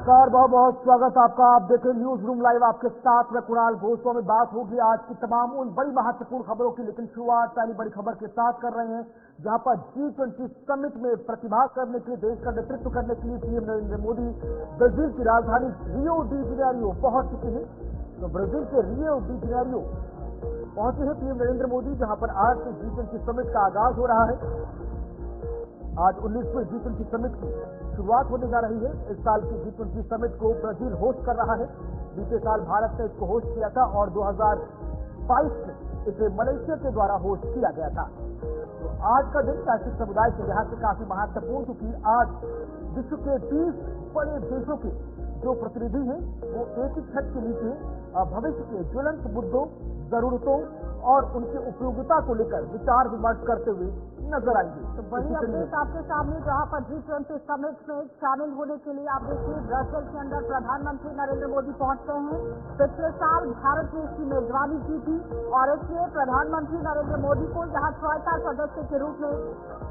नमस्कार, बहुत बहुत स्वागत आपका। आप देखें न्यूज रूम लाइव, आपके साथ में कुणाल घोष में बात होगी आज की तमाम उन बड़ी महत्वपूर्ण खबरों की। लेकिन शुरुआत पहली बड़ी खबर के साथ कर रहे हैं, जहां पर G20 समिट में प्रतिभाग करने के लिए, देश का नेतृत्व करने के लिए पीएम नरेंद्र मोदी ब्राजील की राजधानी रियो डी जेनेरियो पहुंच चुके हैं। तो ब्राजील के रियो डी जेनेरियो पहुंचे हैं पीएम नरेंद्र मोदी, जहां पर आज से G20 समिट का आगाज हो रहा है। आज 19वें G20 समिट की शुरुआत होने जा रही है। इस साल की G20 समिट को ब्राजील होस्ट कर रहा है। बीते साल भारत ने इसको होस्ट किया था और 2022 में इसे मलेशिया के द्वारा होस्ट किया गया था। तो आज का दिन वैश्विक समुदाय के लिहाज से काफी महत्वपूर्ण, क्योंकि आज विश्व के 30 बड़े देशों के जो प्रतिनिधि हैं वो एक ही छत के नीचे भविष्य के ज्वलंत मुद्दों, जरूरतों और उनकी उपयोगिता को लेकर विचार विमर्श करते हुए नजर आएंगे। तो बड़ी अपडेट आपके सामने, जहां पर G20 समिट में शामिल होने के लिए आप देखिए ब्रसेल्स के अंदर प्रधानमंत्री नरेंद्र मोदी पहुंचते हैं। पिछले साल भारत ने इसकी मेजबानी की थी और इसलिए प्रधानमंत्री नरेंद्र मोदी को यहाँ ट्रॉइका सदस्य के रूप में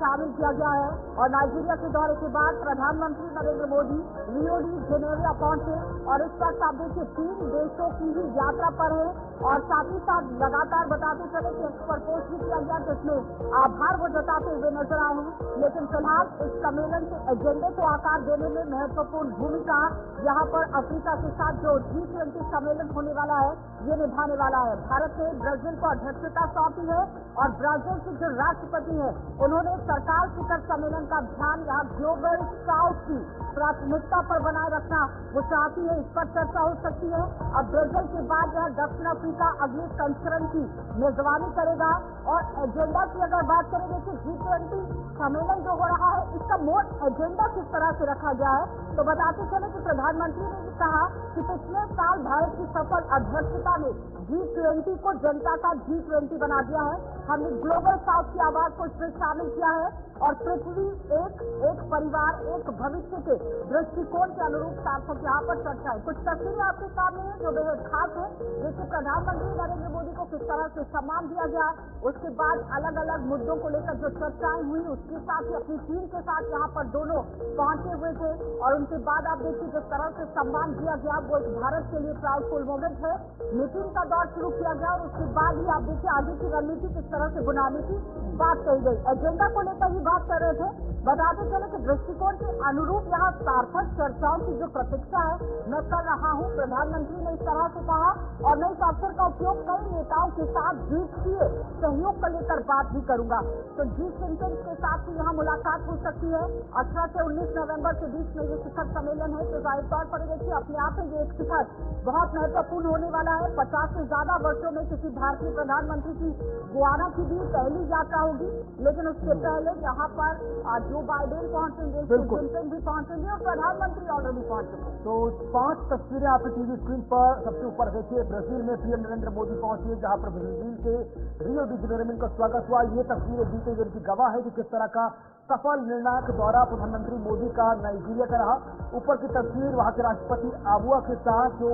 शामिल किया गया है। और नाइजीरिया के दौरे के बाद प्रधानमंत्री Narendra Modi Rio de Janeiro पहुंचे और इस वक्त आप देखिए 3 देशों की ही यात्रा पर है। और साथ ही साथ लगातार बताते चले कि एक्सपोर्ट भी किया गया, जिसमें आभार वो जताते हुए नजर आए हैं। लेकिन फिलहाल इस सम्मेलन के एजेंडे को आकार देने में महत्वपूर्ण भूमिका यहाँ पर अफ्रीका के साथ जो G20 सम्मेलन होने वाला है ये निभाने वाला है। भारत ने ब्राजील को अध्यक्षता सौंपी है और ब्राजील के जो राष्ट्रपति है उन्होंने सरकार शिखर सम्मेलन का ध्यान यहाँ ग्लोबल साउथ की प्राथमिकता पर बनाए रखना वो चाहती है। इस पर चर्चा हो सकती है। अब ब्राजील के बाद यह दक्षिण अफ्रीका अगले संस्करण की मेजबानी करेगा। और एजेंडा की अगर बात करेंगे कि G20 सम्मेलन जो हो रहा है इसका मोट एजेंडा किस तरह से रखा गया है, तो बताते चले कि प्रधानमंत्री ने कहा कि पिछले साल भारत की सफल अध्यक्षता ने G20 को जनता का G20 बना दिया है। हमने ग्लोबल साउथ की आवाज को इसमें शामिल किया है और पृथ्वी एक परिवार एक भविष्य के दृष्टिकोण के अनुरूप सार्थक यहाँ पर चर्चा है। कुछ तस्वीरें आपके सामने है जो बेहद खास है। जैसे प्रधानमंत्री नरेंद्र मोदी को किस तरह से सम्मान दिया गया, उसके बाद अलग अलग मुद्दों को लेकर जो चर्चाएं हुई, उसके साथ ही अपनी टीम के साथ यहाँ पर दोनों पहुंचे हुए थे। और उनके बाद आप देखिए जिस तरह से सम्मान दिया गया वो एक भारत के लिए प्राउडफुल मोमेंट है। मीटिंग का दौर शुरू किया गया और उसके बाद ही आप देखिए आगे की रणनीति किस तरह से बनाने की बात कही गई। एजेंडा को लेकर ही बात कर रहे थे। बताते चले कि दृष्टिकोण के अनुरूप यहाँ सार्थक चर्चाओं की जो प्रतीक्षा है मैं कर रहा हूँ। प्रधानमंत्री ने इस तरह से कहा और मैं इस अवसर का उपयोग कई नेताओं के साथ द्विपक्षीय सहयोग को लेकर बात भी करूंगा। तो G20 के साथ भी यहाँ मुलाकात हो सकती है। 18 से 19 नवंबर के बीच में ये शिखर सम्मेलन है। तो जाहिर तौर पर देखिए अपने आप में ये एक शिखर बहुत महत्वपूर्ण होने वाला है। 50 से ज्यादा वर्षों में किसी भारतीय प्रधानमंत्री की गुआना की भी पहली यात्रा होगी। लेकिन उसके पहले यहाँ पर जो बाइडेन पहुंचेंगे, क्लिंटन भी पहुंचेंगे और प्रधानमंत्री ऑलरेडी पहुंच चुके। तो 5 तस्वीरें आपकी टीवी स्क्रीन पर सबसे ऊपर देखिए। ब्राजील में पीएम नरेंद्र मोदी पहुंचे, जहां पर ब्राजील के रियो डी जेनेरियो का स्वागत हुआ। ये तस्वीरें बीते दिन की गवाह है कि किस तरह का सफल निर्णायक दौरा प्रधानमंत्री मोदी का नाइजीरिया का रहा। ऊपर की तस्वीर वहां के राष्ट्रपति आबुआ के साथ जो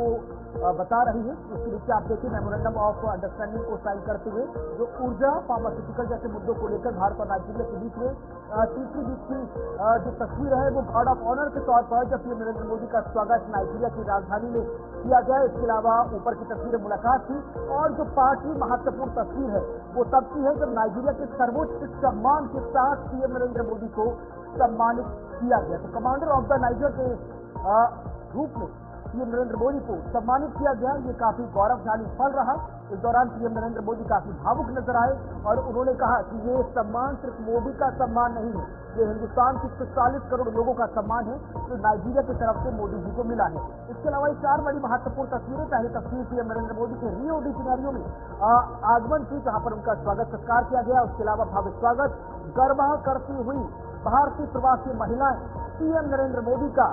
बता रही है, उसके नीचे आप देखिए मेमोरेंडम ऑफ अंडरस्टैंडिंग को साइन करते हुए जो ऊर्जा, फार्मास्यूटिकल जैसे मुद्दों को लेकर भारत और नाइजीरिया के बीच में तीसरी बीच की जो तस्वीर है वो गार्ड ऑफ ऑनर के तौर पर जब पीएम नरेंद्र मोदी का स्वागत नाइजीरिया की राजधानी में किया गया। इसके अलावा ऊपर की तस्वीर मुलाकात थी और जो 5वीं महत्वपूर्ण तस्वीर है वो तब की है जब नाइजीरिया के सर्वोच्च सम्मान के साथ पीएम नरेंद्र मोदी को सम्मानित किया गया। तो कमांडर ऑफ द नाइजर के रूप में पीएम नरेंद्र मोदी को सम्मानित किया गया। ये काफी गौरवशाली पल रहा। इस दौरान पीएम नरेंद्र मोदी काफी भावुक नजर आए और उन्होंने कहा कि ये सम्मान सिर्फ मोदी का सम्मान नहीं है, ये हिंदुस्तान के 45 करोड़ लोगों का सम्मान है जो नाइजीरिया की तरफ से मोदी जी को मिला है। इसके अलावा ये 4 बड़ी महत्वपूर्ण तस्वीरें। पहली तस्वीर पीएम नरेंद्र मोदी के रियो डी जेनेरियो में आगमन की, जहां पर उनका स्वागत सत्कार किया गया। उसके अलावा भव्य स्वागत गरबा करती हुई भारतीय प्रवासी महिलाएं पीएम नरेंद्र मोदी का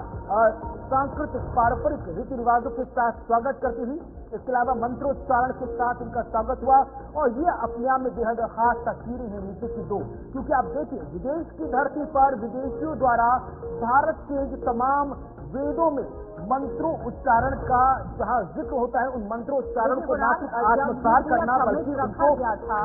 सांस्कृतिक पारंपरिक रीति रिवाजों के साथ स्वागत करती हुई। इसके अलावा मंत्रोच्चारण के साथ उनका स्वागत हुआ और ये अपने आप में बेहद खास तस्वीरें हैं नीचे की 2, क्योंकि आप देखिए विदेश की धरती पर विदेशियों द्वारा भारत के जो तमाम वेदों में मंत्रों उच्चारण का जहाँ जिक्र होता है उन मंत्रोच्चारण को ना सिर्फ आत्मसात करना बल्कि उनको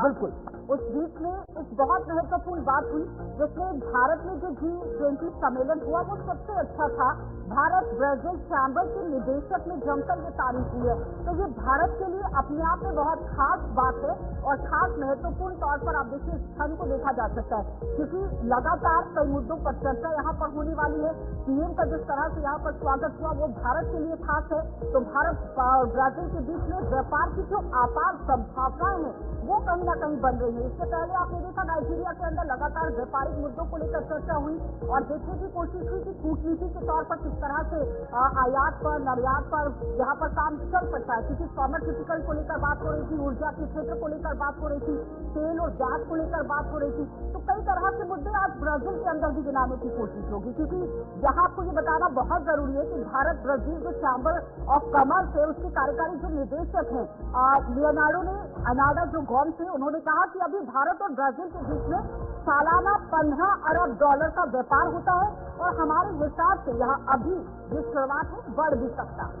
बिल्कुल उस बीच में एक बहुत महत्वपूर्ण बात हुई जिसमें भारत में जो G20 सम्मेलन हुआ वो सबसे अच्छा था। भारत ब्राजील चैम्बर के निदेशक ने जमकर ये तारीफ की है। तो ये भारत के लिए अपने आप में बहुत खास बात है और खास महत्वपूर्ण तौर पर आप देखिए इस क्षण को देखा जा सकता है, क्योंकि लगातार कई मुद्दों पर चर्चा यहाँ पर होने वाली है। पीएम का जिस तरह से यहाँ पर स्वागत हुआ वो भारत के लिए खास है। तो भारत और ब्राजील के बीच में व्यापार की जो अपार संभावनाएं हैं वो कहीं ना कहीं बन रही है। इससे पहले आपने देखा नाइजीरिया के अंदर लगातार व्यापारिक मुद्दों को लेकर चर्चा हुई और देखने की कोशिश हुई कि कूटनीति के तौर पर किस तरह से आयात पर निर्यात पर यहाँ पर काम चल सकता है, क्योंकि फार्मास्यूटिकल को लेकर बात हो रही थी, ऊर्जा के क्षेत्र को लेकर बात हो रही थी, तेल और गैस को लेकर बात हो रही थी। तो कई तरह के मुद्दे आज ब्राजील के अंदर भी गिनाने की कोशिश होगी, क्योंकि यहाँ आपको ये बताना बहुत जरूरी है कि भारत ब्राजील जो चैम्बर ऑफ कॉमर्स है उसके कार्यकारी जो निदेशक हैं लियोनार्डो ने अनाडा जो गॉम्स थे, उन्होंने कहा कि अभी भारत और ब्राजील के बीच में सालाना 15 अरब डॉलर का व्यापार होता है और हमारे हिसाब से यहाँ अभी जो शुरुआत है बढ़ भी सकता है।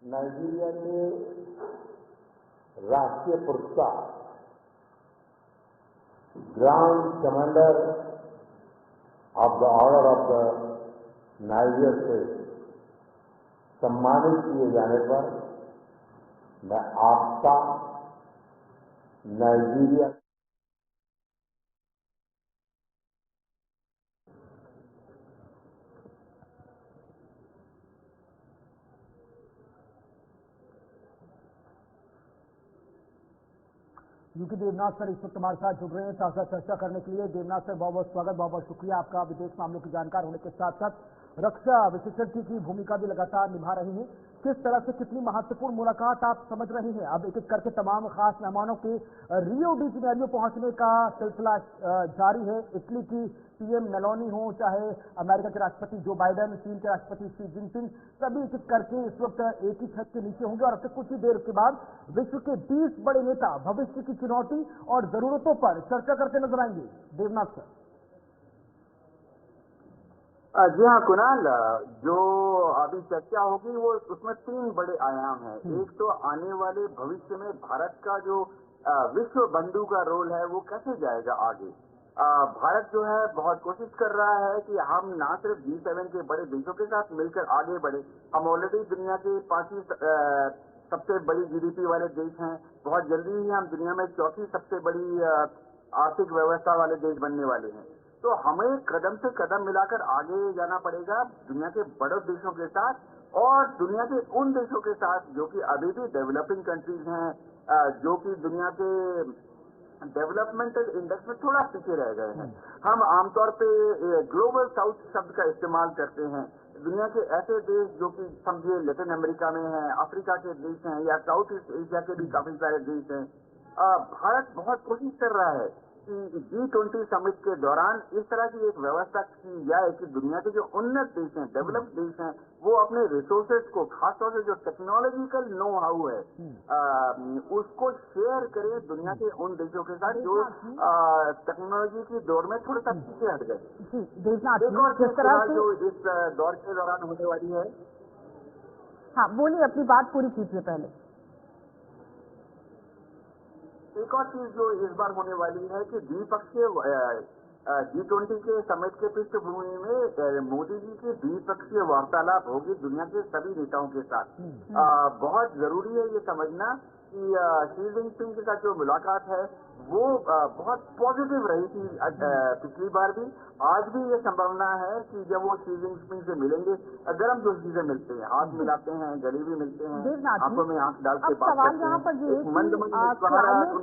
नाइजीरिया के राष्ट्रीय पुरस्कार grand commander of the order of the Nigeria से सम्मानित किए जाने पर मैं आपका नाइजीरिया यूपी देवनाथ सर इस वक्त हमारे साथ जुड़ रहे हैं ताजा चर्चा करने के लिए। देवनाथ सर बहुत बहुत स्वागत, बहुत बहुत शुक्रिया आपका। विदेश मामलों की जानकार होने के साथ साथ रक्षा विशेषज्ञ की भूमिका भी लगातार निभा रही है। किस तरह से कितनी महत्वपूर्ण मुलाकात आप समझ रहे हैं? अब एक एक करके तमाम खास मेहमानों के रियो डी जेनेरियो पहुंचने का सिलसिला जारी है। इटली की पीएम मेलोनी हो, चाहे अमेरिका के राष्ट्रपति जो बाइडेन, चीन के राष्ट्रपति शी जिनपिंग, सभी एक एक करके इस वक्त एक ही छत के नीचे होंगे और अब तक कुछ ही देर के बाद विश्व के 20 बड़े नेता भविष्य की चुनौती और जरूरतों पर चर्चा करते नजर आएंगे। देवनाथ सर। जी हाँ कुणाल, जो अभी चर्चा होगी वो उसमें 3 बड़े आयाम हैं। एक तो आने वाले भविष्य में भारत का जो विश्व बंधु का रोल है वो कैसे जाएगा आगे। भारत जो है बहुत कोशिश कर रहा है कि हम ना सिर्फ G7 के बड़े देशों के साथ मिलकर आगे बढ़े, हम ऑलरेडी दुनिया के 5वीं सबसे बड़ी जीडीपी वाले देश हैं। बहुत जल्दी ही हम दुनिया में 4थी सबसे बड़ी आर्थिक व्यवस्था वाले देश बनने वाले हैं। तो हमें कदम से कदम मिलाकर आगे जाना पड़ेगा दुनिया के बड़े देशों के साथ और दुनिया के उन देशों के साथ जो कि अभी भी डेवलपिंग कंट्रीज हैं, जो कि दुनिया के डेवलपमेंटल इंडेक्स में थोड़ा पीछे रह गए हैं। हम आमतौर पे ग्लोबल साउथ शब्द का इस्तेमाल करते हैं। दुनिया के ऐसे देश जो कि समझिए लैटिन अमेरिका में हैं, अफ्रीका के देश हैं या साउथ ईस्ट एशिया के भी काफी सारे देश हैं। भारत बहुत कोशिश कर रहा है कि G20 समिट के दौरान इस तरह की एक व्यवस्था की जाए कि दुनिया के जो उन्नत देश हैं, डेवलप्ड देश हैं, वो अपने रिसोर्सेज को, खासतौर से जो टेक्नोलॉजिकल नो हाउ है उसको शेयर करें दुनिया के उन देशों के साथ जो टेक्नोलॉजी की दौर में थोड़ा सा पीछे हट गए। एक और जिस तरह जो इस दौर के दौरान होने वाली है। हाँ बोलिए, अपनी बात पूरी कीजिए पहले। एक और चीज जो इस बार होने वाली है कि द्विपक्षीय G20 के समिट के पृष्ठभूमि में मोदी जी की द्विपक्षीय वार्तालाप होगी दुनिया के सभी नेताओं के साथ। बहुत जरूरी है ये समझना कि शी जिनपिंग के साथ जो मुलाकात है वो बहुत पॉजिटिव रही थी पिछली बार भी। आज भी ये संभावना है कि जब वो शी जिनपिंग से मिलेंगे, गर्म जोशी से मिलते हैं, हाथ मिलाते हैं, गले भी मिलते हैं, आंखों में आंख डाल के बात करते हैं।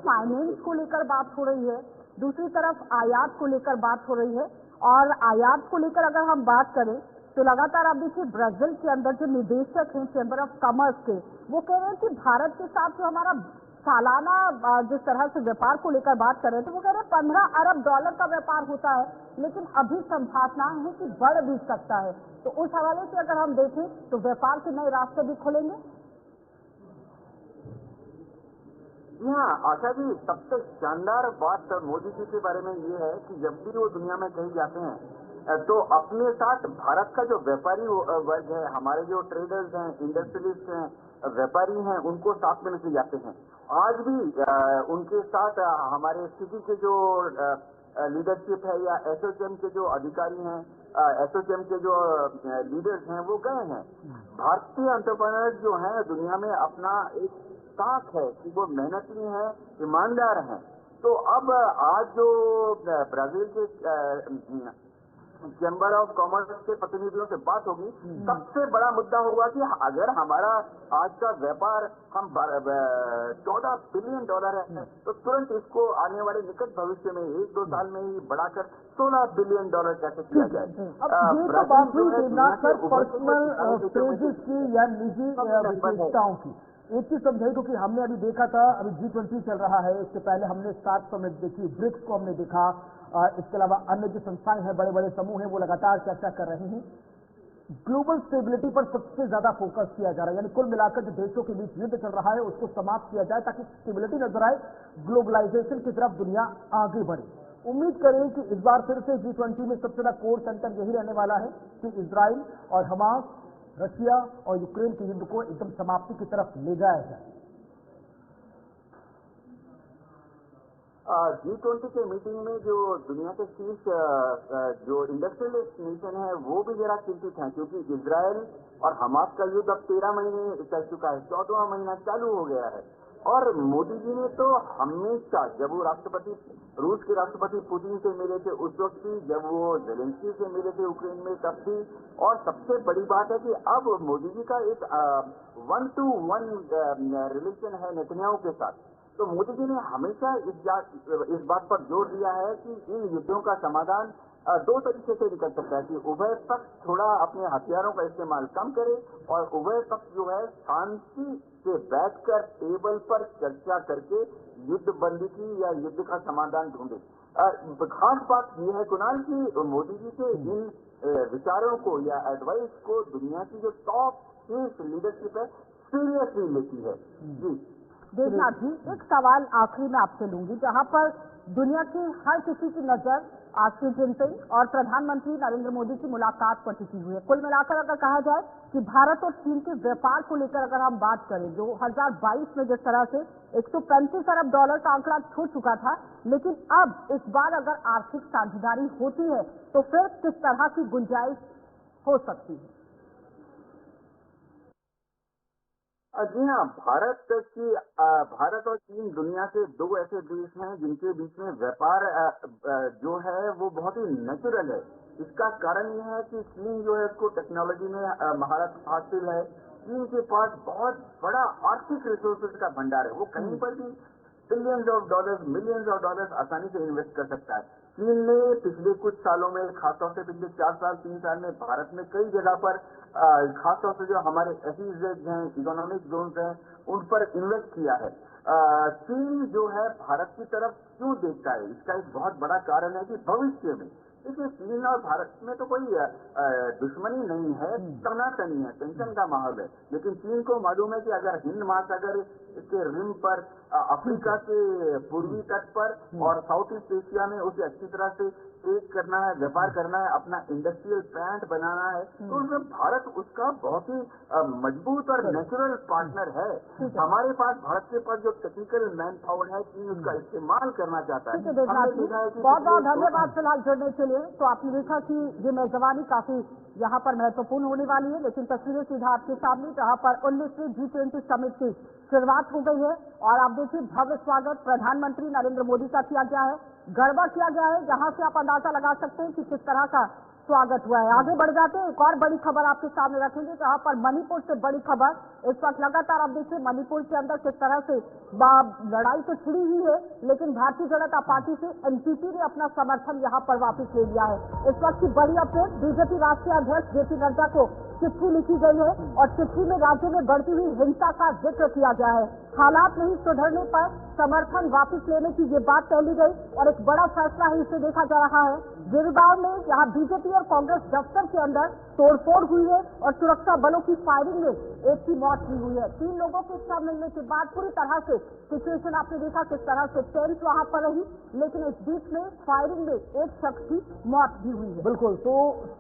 फाइनेंस को लेकर बात हो रही है, दूसरी तरफ आयात को लेकर बात हो रही है। और आयात को लेकर अगर हम बात करें तो लगातार आप देखिए ब्राजील के अंदर जो निदेशक हैं चैम्बर ऑफ कॉमर्स के, वो कह रहे हैं कि भारत के साथ जो हमारा सालाना जिस तरह से व्यापार को लेकर बात कर रहे थे, वो कह रहे हैं 15 अरब डॉलर का व्यापार होता है, लेकिन अभी संभावना है कि बढ़ भी सकता है। तो उस हवाले से अगर हम देखें तो व्यापार के नए रास्ते भी खुलेंगे। हाँ आशा जी, सबसे शानदार बात मोदी जी के बारे में ये है कि जब भी वो दुनिया में कहीं जाते हैं तो अपने साथ भारत का जो व्यापारी वर्ग है, हमारे जो ट्रेडर्स हैं, इंडस्ट्रियलिस्ट हैं, व्यापारी हैं, उनको साथ में लेके जाते हैं। आज भी उनके साथ हमारे सिटी के जो लीडरशिप है या एसोचैम के जो अधिकारी हैं, एसोचैम के जो लीडर्स हैं वो गए हैं। भारतीय एंटरप्रेन्योर्स जो हैं दुनिया में अपना एक साख है कि वो मेहनती हैं, ईमानदार हैं। तो अब आज जो ब्राजील के चैम्बर ऑफ कॉमर्स के प्रतिनिधियों से बात होगी, सबसे बड़ा मुद्दा होगा कि अगर हमारा आज का व्यापार हम 14 बिलियन डॉलर है तो तुरंत इसको आने वाले निकट भविष्य में 1-2 साल में ही बढ़ाकर 16 बिलियन डॉलर कैसे किया जाए। अब ये तो बात हुई देवनाथ सर पर्सनल स्टेजेस की या निजी विशेषताओं की। एक चीज समझाई तो कि हमने अभी देखा था, अभी G20 चल रहा है, इससे पहले हमने स्टार्ट समिट देखी, ब्रिक्स को हमने देखा, इसके अलावा अन्य जो संस्थाएं हैं, बड़े बड़े समूह हैं, वो लगातार चर्चा कर रहे हैं। ग्लोबल स्टेबिलिटी पर सबसे ज्यादा फोकस किया जा रहा है, यानी कुल मिलाकर जो देशों के बीच युद्ध चल रहा है उसको समाप्त किया जाए ताकि स्टेबिलिटी नजर आए, ग्लोबलाइजेशन की तरफ दुनिया आगे बढ़े। उम्मीद करें कि इस बार फिर से G20 में सबसे बड़ा कोर सेंटर यही रहने वाला है कि इजराइल और हमास, रशिया और यूक्रेन के युद्ध को एकदम समाप्ति की तरफ ले जाया जाए। G20 के मीटिंग में जो दुनिया के शीर्ष जो इंडस्ट्रियलिस्ट नेशन है वो भी जरा चिंतित हैं, क्योंकि इजराइल और हमास का युद्ध अब 13 महीने चल चुका है, 14वां महीना चालू हो गया है। और मोदी जी ने तो हमेशा, जब वो रूस के राष्ट्रपति पुतिन से मिले थे उस वक्त भी, जब वो जेलेंस्की से मिले थे यूक्रेन में तब भी, और सबसे बड़ी बात है कि अब मोदी जी का एक 1-to-1 रिलेशन है नेतन्याहू के साथ। तो मोदी जी ने हमेशा इस बात पर जोर दिया है कि इन युद्धों का समाधान 2 तरीके से निकल सकता है कि उभय पक्ष थोड़ा अपने हथियारों का इस्तेमाल कम करे और उभय पक्ष जो है शांति से बैठकर टेबल पर चर्चा करके युद्ध बंदी की या युद्ध का समाधान ढूंढे। खास बात यह है कुणाल की मोदी जी के इन विचारों को या एडवाइस को दुनिया की जो टॉप शीर्ष लीडरशिप है सीरियसली लेती है। जी देवनाथ जी, एक सवाल आखिरी में आपसे लूंगी, जहां पर दुनिया की हर किसी की नजर आज शी जिनपिंग और प्रधानमंत्री नरेंद्र मोदी की मुलाकात पर टिकी हुई है। कुल मिलाकर अगर कहा जाए कि भारत और चीन के व्यापार को लेकर अगर हम बात करें, 2022 में जिस तरह से 135 अरब डॉलर का आंकड़ा छू चुका था, लेकिन अब इस बार अगर आर्थिक साझेदारी होती है तो फिर किस तरह की गुंजाइश हो सकती है? जी हाँ, भारत और चीन दुनिया के 2 ऐसे देश हैं जिनके बीच में व्यापार जो है वो बहुत ही नेचुरल है। इसका कारण यह है कि चीन जो है उसको टेक्नोलॉजी में महारत हासिल है। चीन के पास बहुत बड़ा आर्थिक रिसोर्सेज का भंडार है, वो कहीं पर भी billions of dollars, millions of dollars आसानी से इन्वेस्ट कर सकता है। चीन ने पिछले कुछ सालों में, खासतौर से पिछले 4 साल 3 साल में भारत में कई जगह पर खासतौर से जो हमारे SEZ हैं, इकोनॉमिक जोन्स हैं, उन पर इन्वेस्ट किया है। चीन जो है भारत की तरफ क्यों देखता है, इसका एक बहुत बड़ा कारण है कि भविष्य में, देखिए चीन और भारत में तो कोई दुश्मनी नहीं है, तनातनी है, टेंशन का माहौल है, लेकिन चीन को मालूम है कि अगर हिंद महासागर के रिम पर, अफ्रीका के पूर्वी तट पर और साउथ ईस्ट एशिया में उसे अच्छी तरह से ट्रेड करना है, व्यापार करना है, अपना इंडस्ट्रियल प्लांट बनाना है, तो उसमें भारत उसका बहुत ही मजबूत और नेचुरल पार्टनर है। हमारे पास, भारत के पास जो टेक्निकल मैन पावर है, चीन उसका इस्तेमाल करना चाहता है। बहुत बहुत धन्यवाद फिलहाल जुड़ने के लिए। तो आपने देखा कि ये मेजबानी काफी यहाँ पर महत्वपूर्ण होने वाली है, लेकिन तस्वीरें सीधा आपके सामने, जहाँ पर 19वीं G20 समिट की शुरुआत हो गई है और आप देखिए भव्य स्वागत प्रधानमंत्री नरेंद्र मोदी का किया गया है, गरबा किया गया है, जहां से आप अंदाजा लगा सकते हैं कि किस तरह का स्वागत हुआ है। आगे बढ़ जाते हैं, एक और बड़ी खबर आपके सामने रखेंगे, जहां पर मणिपुर से बड़ी खबर इस वक्त लगातार आप देखिए मणिपुर के अंदर किस तरह से लड़ाई तो छिड़ी ही है, लेकिन भारतीय जनता पार्टी से NPP ने अपना समर्थन यहां पर वापस ले लिया है। इस वक्त की बड़ी अपडेट, बीजेपी राष्ट्रीय अध्यक्ष JP नड्डा को चिट्ठी लिखी गई है और चिट्ठी में राज्य में बढ़ती हुई हिंसा का जिक्र किया गया है। हालात नहीं सुधरने पर समर्थन वापस लेने की ये बात कह ली गई और एक बड़ा फैसला है, इसे देखा जा रहा है। गिरगांव में यहाँ बीजेपी और कांग्रेस दफ्तर के अंदर तोड़फोड़ हुई है और सुरक्षा बलों की फायरिंग में एक की मौत हुई है। 3 लोगों के शव मिलने के बाद पूरी तरह से सिचुएशन आपने देखा किस तरह से टेंस वहां पर रही, लेकिन इस बीच में फायरिंग में एक शख्स की मौत भी हुई है। बिल्कुल, तो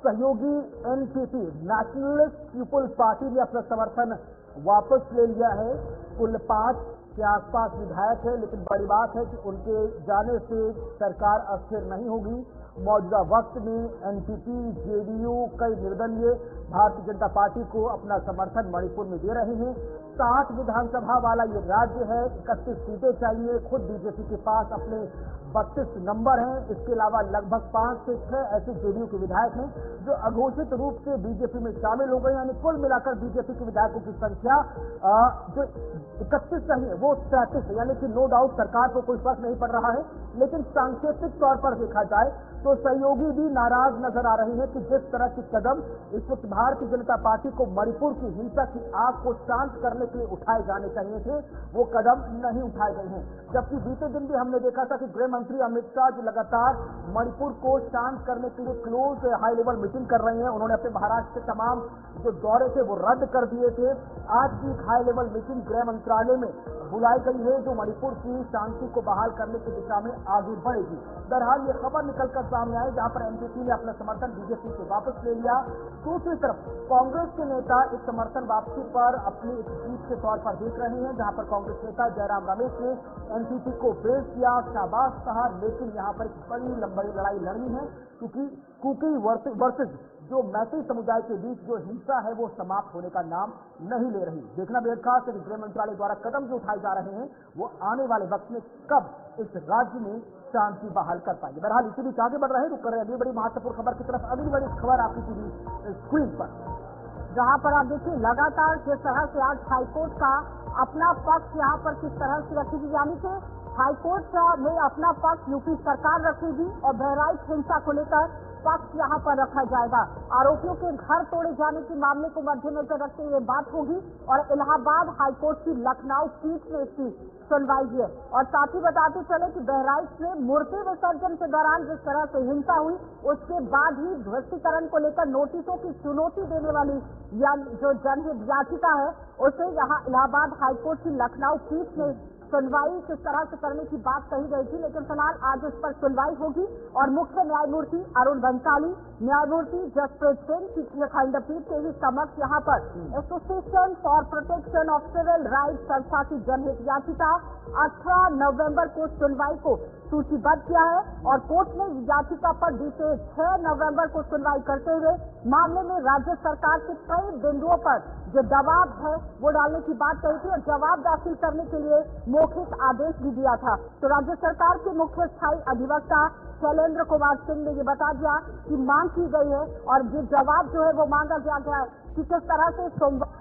सहयोगी NPP नेशनलिस्ट पीपुल्स पार्टी ने अपना समर्थन वापस ले लिया है। कुल 5 के आसपास विधायक है, लेकिन बड़ी बात है कि उनके जाने से सरकार अस्थिर नहीं होगी। मौजूदा वक्त में एनसीपी, जेडीयू, कई निर्दलीय भारतीय जनता पार्टी को अपना समर्थन मणिपुर में दे रहे हैं। 60 विधानसभा वाला ये राज्य है, 31 सीटें चाहिए। खुद बीजेपी के पास अपने 32 नंबर हैं। इसके अलावा लगभग 5 से 6 ऐसे जेडीयू के विधायक हैं जो अघोषित रूप से बीजेपी में शामिल हो गए। यानी कुल मिलाकर बीजेपी के विधायकों की संख्या जो 31 नहीं है वो 33 है। यानी कि नो डाउट सरकार को कोई फर्क नहीं पड़ रहा है, लेकिन सांकेतिक तौर पर देखा जाए तो सहयोगी भी नाराज नजर आ रहे हैं कि जिस तरह के कदम इस वक्त भारतीय जनता पार्टी को मणिपुर की हिंसा की आग को शांत करने के लिए उठाए जाने चाहिए थे, वो कदम नहीं उठाए गए हैं। जबकि बीते दिन भी हमने देखा था कि गृह मंत्री अमित शाह जो लगातार मणिपुर को शांत करने के लिए क्लोज हाई लेवल मीटिंग कर रहे हैं, उन्होंने अपने महाराष्ट्र के तमाम जो दौरे थे वो रद्द कर दिए थे। आज की हाई लेवल मीटिंग गृह मंत्रालय में बुलाई गई है जो मणिपुर की शांति को बहाल करने की दिशा में आगे बढ़ेगी। बहरहाल ये खबर निकलकर सामने आई जहां पर एनसीपी ने अपना समर्थन बीजेपी से वापस ले लिया। दूसरी तरफ कांग्रेस के नेता इस समर्थन वापसी पर अपनी एक जीत के तौर पर देख रहे हैं, जहां पर कांग्रेस नेता जयराम रमेश ने एनसीपी को प्रेज किया, शाबाश कहा, लेकिन यहां पर एक बड़ी लंबी लड़ाई लड़नी है क्योंकि कुकी वर्सेज जो मैत्री समुदाय के बीच जो हिंसा है वो समाप्त होने का नाम नहीं ले रही। देखना बेहद खास है कि गृह मंत्रालय द्वारा कदम जो उठाए जा रहे हैं वो आने वाले वक्त में कब इस राज्य में शांति बहाल कर पाएंगे। बहरहाल इसी बीच आगे बढ़ रहे हैं, रुक कर रहे हैं अगली बड़ी महत्वपूर्ण खबर की तरफ। अगली बड़ी खबर आपकी टीवी स्क्रीन पर, जहां पर आप देखिए लगातार जिस तरह से आज हाईकोर्ट का अपना पक्ष यहाँ पर किस तरह से रखेगी, यानी कि हाईकोर्ट में अपना पक्ष यूपी सरकार रखेगी और बहराइच हिंसा को लेकर पक्ष यहाँ पर रखा जाएगा। आरोपियों के घर तोड़े जाने के मामले को मद्देनजर रखते हुए बात होगी और इलाहाबाद हाईकोर्ट की लखनऊ पीठ में इसकी सुनवाई है। और साथ ही बताते चले कि बहराइच में मूर्ति विसर्जन के दौरान जिस तरह से हिंसा हुई उसके बाद ही ध्वस्तीकरण को लेकर नोटिसों की चुनौती देने वाली जो जनहित याचिका है उसे यहाँ इलाहाबाद हाईकोर्ट की लखनऊ पीठ में सुनवाई किस तरह से करने की बात कही गई थी, लेकिन फिलहाल आज इस पर सुनवाई होगी और मुख्य न्यायमूर्ति अरुण बंसाली, न्यायमूर्ति जसप्रीत सिंह की खंडपीठ के ही समक्ष यहाँ पर association for protection of civil rights संस्था की जनहित याचिका 18 नवंबर को सुनवाई को सूचीबद्ध किया है और कोर्ट ने याचिका पर बीते 6 नवंबर को सुनवाई करते हुए मामले में राज्य सरकार के कई बिंदुओं पर जो दबाव है वो डालने की बात कही थी और जवाब दाखिल करने के लिए मौखिक आदेश भी दिया था। तो राज्य सरकार के मुख्य स्थायी अधिवक्ता शैलेंद्र कुमार सिंह ने ये बता दिया कि मांग की गई है और ये जवाब जो है वो मांगा गया है कि किस तरह से सोमवार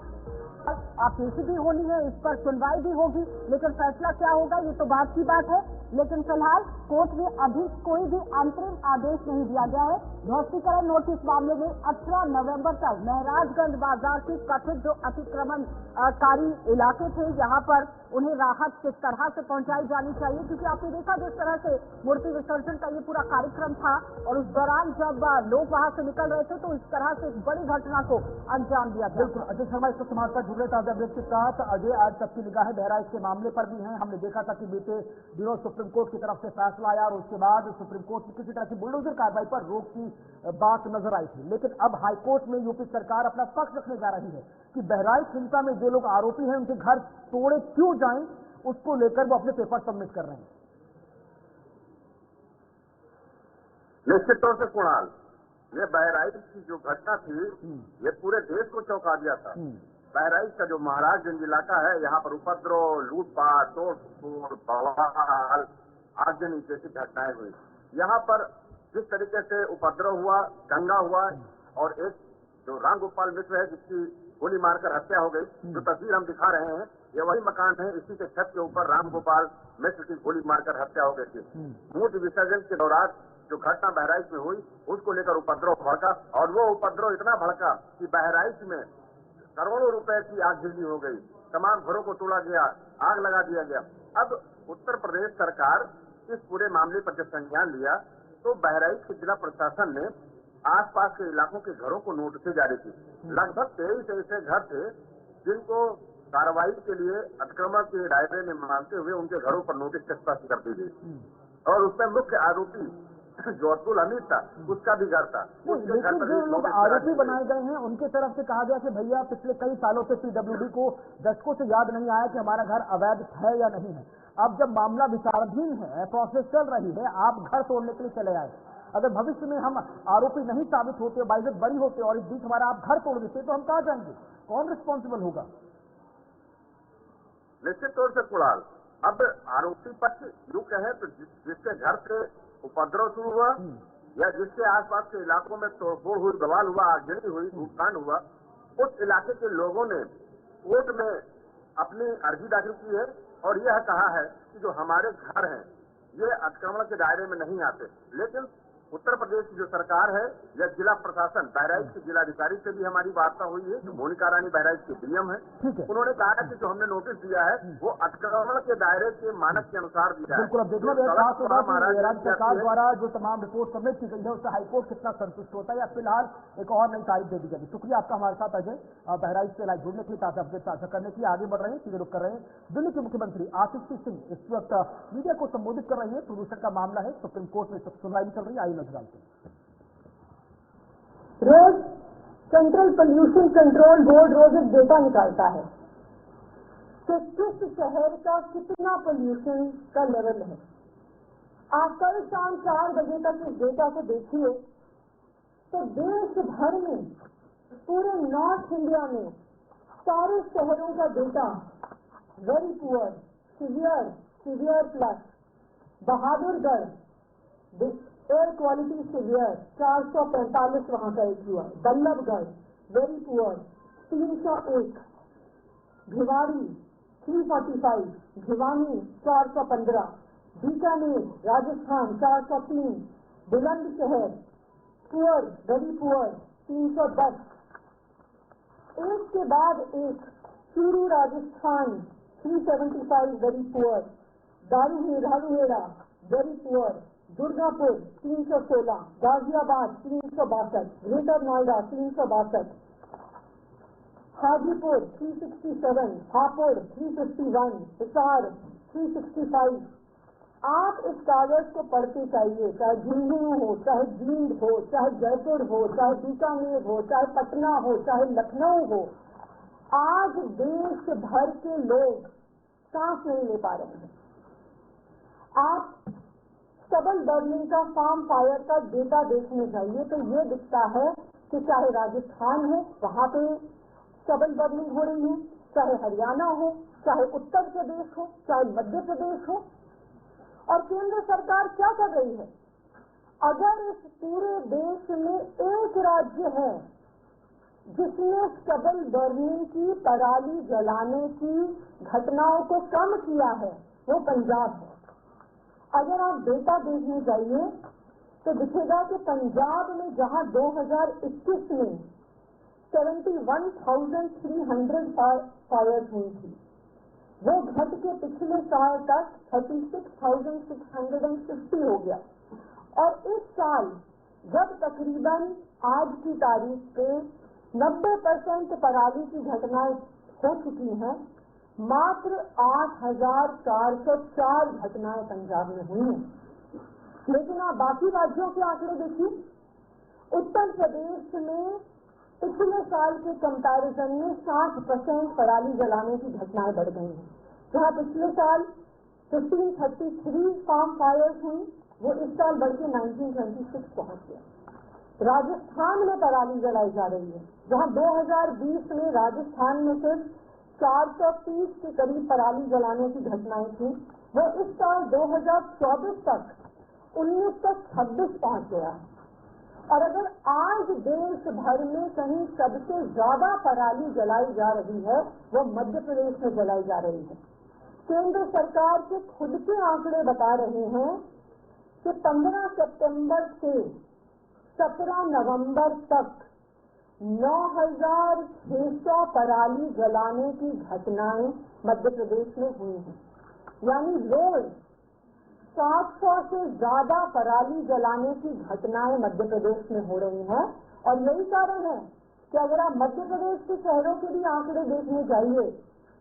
पेशी भी होनी है, इस पर सुनवाई भी होगी, लेकिन फैसला क्या होगा ये तो बात की बात है। लेकिन फिलहाल कोर्ट में अभी कोई भी अंतरिम आदेश नहीं दिया गया है। ध्वस्तीकरण नोटिस मामले में 18 नवंबर तक महराजगंज बाजार के कथित जो अतिक्रमणकारी इलाके थे यहाँ पर उन्हें राहत किस तरह से पहुंचाई जानी चाहिए, क्योंकि आपने देखा जिस तरह से मूर्ति विसर्जन का ये पूरा कार्यक्रम था और उस दौरान जब लोग वहां से निकल रहे थे तो इस तरह से एक बड़ी घटना को अंजाम दिया गया। बिल्कुल अजय शर्मा इस वक्त हमारे साथ जुड़ रहे ताजा अपडेट के साथ। अजय, आज तक की निगाहें बहराइच के मामले पर भी हैं। हमने देखा था कि बीते दिनों सुप्रीम कोर्ट की तरफ से फैसला आया और उसके बाद सुप्रीम कोर्ट में किसी तरह की बुलडोजर कार्रवाई पर रोक की बात नजर आई थी, लेकिन अब हाईकोर्ट में यूपी सरकार अपना पक्ष रखने जा रही है कि बहराइच हिंसा में जो लोग आरोपी हैं उनके घर तोड़े क्यों जाएं, उसको लेकर वो अपने पेपर सबमिट कर रहे हैं। निश्चित तौर से कुणाल, ये बहराइच की जो घटना थी ये पूरे देश को चौंका दिया था। बहराइच का जो महाराजगंज इलाका है यहाँ पर उपद्रव, लूटपाट, तोड़फोड़, बवाल, आगजनी जैसी घटनाएं हुई। यहाँ पर जिस तरीके से उपद्रव हुआ, दंगा हुआ और एक जो रामगोपाल मिश्र है जिसकी गोली मारकर हत्या हो गई, जो तस्वीर हम दिखा रहे हैं ये वही मकान है, इसी के छत के ऊपर रामगोपाल मिश्र की गोली मारकर हत्या हो गई थी। मूर्ति विसर्जन के दौरान जो घटना बहराइच में हुई उसको लेकर उपद्रव भड़का और वो उपद्रव इतना भड़का कि बहराइच में करोड़ों रुपए की आगजनी हो गई, तमाम घरों को तोड़ा गया, आग लगा दिया गया। अब उत्तर प्रदेश सरकार इस पूरे मामले पर जब संज्ञान लिया तो बहराइच के जिला प्रशासन ने आसपास के इलाकों के घरों को नोटिस जारी की। लगभग 23 ऐसे घर थे जिनको कार्रवाई के लिए अतिक्रमण के दायरे में मानते हुए उनके घरों पर नोटिस तस्वीर कर दी गई और उसमें मुख्य आरोपी जो अब्दुल हमीद था उसका भी घर था। उसके घर लेकिन पर जो भी लोग आरोपी बनाए गए हैं उनके तरफ से कहा गया कि भैया पिछले कई सालों से पीडब्ल्यूडी को दशकों से याद नहीं आया कि हमारा घर अवैध है या नहीं है। अब जब मामला विचाराधीन है, प्रोसेस चल रही है, आप घर तोड़ने के लिए चले आए। अगर भविष्य में हम आरोपी नहीं साबित होते, बाइज्जत बरी होते और इस बीच हमारा आप घर तोड़ देते तो हम कहाँ जाएंगे? कौन रिस्पॉन्सिबल होगा? निश्चित तौर से कुणाल, अब आरोपी पक्ष यूं कहे तो जिसके घर से उपद्रव शुरू हुआ या जिसके आसपास के इलाकों में तोड़फोड़ हुई, बवाल हुआ, आगजनी हुई, लूटकांड हुआ, उस इलाके के लोगों ने कोर्ट में अपनी अर्जी दाखिल की है और यह कहा है कि जो हमारे घर हैं ये अतिक्रमण के दायरे में नहीं आते। लेकिन उत्तर प्रदेश की जो सरकार है या जिला प्रशासन, बहराइच के जिलाधिकारी से भी हमारी वार्ता हुई है, जो मोनिका रानी बहराइच के डीएम है, उन्होंने कहा है कि जो हमने नोटिस दिया है वो अतिक्रमण के दायरे के मानक के अनुसार दिया है। बिल्कुल, अब देखना राज्य सरकार द्वारा जो तमाम रिपोर्ट सबमिट की गई है उससे हाईकोर्ट कितना संतुष्ट होता है या फिलहाल एक और नई तारीख दे दी जाएगी। शुक्रिया आपका हमारे साथ अजय, बहराइच से लाइव जुड़ने के लिए, ताजा अपडेट साझा करने के लिए। आगे बढ़ रहे हैं, चीजें रुक कर रहे हैं। दिल्ली के मुख्यमंत्री आतिशी सिंह इस वक्त मीडिया को संबोधित कर रही है। प्रदूषण का मामला है, सुप्रीम कोर्ट में सुनवाई चल रही है, आइए नजर डालते हैं। रोज सेंट्रल पोल्यूशन कंट्रोल बोर्ड रोज एक डेटा निकालता है कि किस शहर का कितना पोल्यूशन का लेवल है। आप कल शाम 4 बजे तक इस डेटा को देखिए तो देश भर में, पूरे नॉर्थ इंडिया में सारे शहरों का data very poor, severe, severe plus, Bahadurgarh air quality severe 445 वहां का एक हुआ, Ballabhgarh very poor 301, Bhiwadi 345, Bhiwani 415, Bikaner Rajasthan 403, Bulandshahr poor very poor 310, एक के बाद एक Churu Rajasthan 375 very poor, Dharuhera very poor, Durgapur 316, Ghaziabad 362, greater Noida 362, Hajipur 367, Hapur 351, Hisar 365। आप इस कागज को पढ़ते चाहिए, चाहे झुंझुनू हो, चाहे जींद हो, चाहे जयपुर हो, चाहे बीकानेर हो, चाहे पटना हो, चाहे लखनऊ हो, आज देश भर के लोग सांस नहीं ले पा रहे हैं। आप स्टबल बर्निंग का, फार्म फायर का डेटा देखने जाइए तो ये दिखता है कि चाहे राजस्थान हो वहां पे स्टबल बर्निंग हो रही है, चाहे हरियाणा हो, चाहे उत्तर प्रदेश हो, चाहे मध्य प्रदेश हो। और केंद्र सरकार क्या कर रही है? अगर इस पूरे देश में एक राज्य है जिसने स्टबल बर्निंग की, पराली जलाने की घटनाओं को कम किया है, वो पंजाब है। अगर आप डेटा देखने जाइए तो दिखेगा कि पंजाब में जहां 2021 में 71,300 फायर्स हुई थी, वो घट के पिछले साल तक 36,650 हो गया। और इस साल जब तकरीबन आज की तारीख पे 90% पराली की घटनाएं हो चुकी हैं, मात्र 8,404 घटनाएं पंजाब में हुई हैं। लेकिन आप बाकी राज्यों के आंकड़े देखिए। उत्तर प्रदेश में पिछले साल के कंपैरिजन में 60% पराली जलाने की घटनाएं बढ़ गई हैं। जहां पिछले साल 1533 फार्म फायर्स हुई, वो इस साल बढ़ के 1926 पहुंच गया। राजस्थान में पराली जलाई जा रही है, जहां 2020 में राजस्थान में सिर्फ 430 के करीब पराली जलाने की घटनाएं थी, वो इस साल 2024 तक 1926 पहुंच गया। और अगर आज देश भर में कहीं सबसे ज्यादा पराली जलाई जा रही है, वो मध्य प्रदेश में जलाई जा रही है। केंद्र सरकार के खुद के आंकड़े बता रहे हैं कि 15 सितंबर से 17 नवंबर तक 9,600 पराली जलाने की घटनाएं मध्य प्रदेश में हुई हैं। यानी रोज 700 से ज्यादा पराली जलाने की घटनाएं मध्य प्रदेश में हो रही हैं। और यही कारण है कि अगर आप मध्य प्रदेश के शहरों के भी आंकड़े देखने जाइए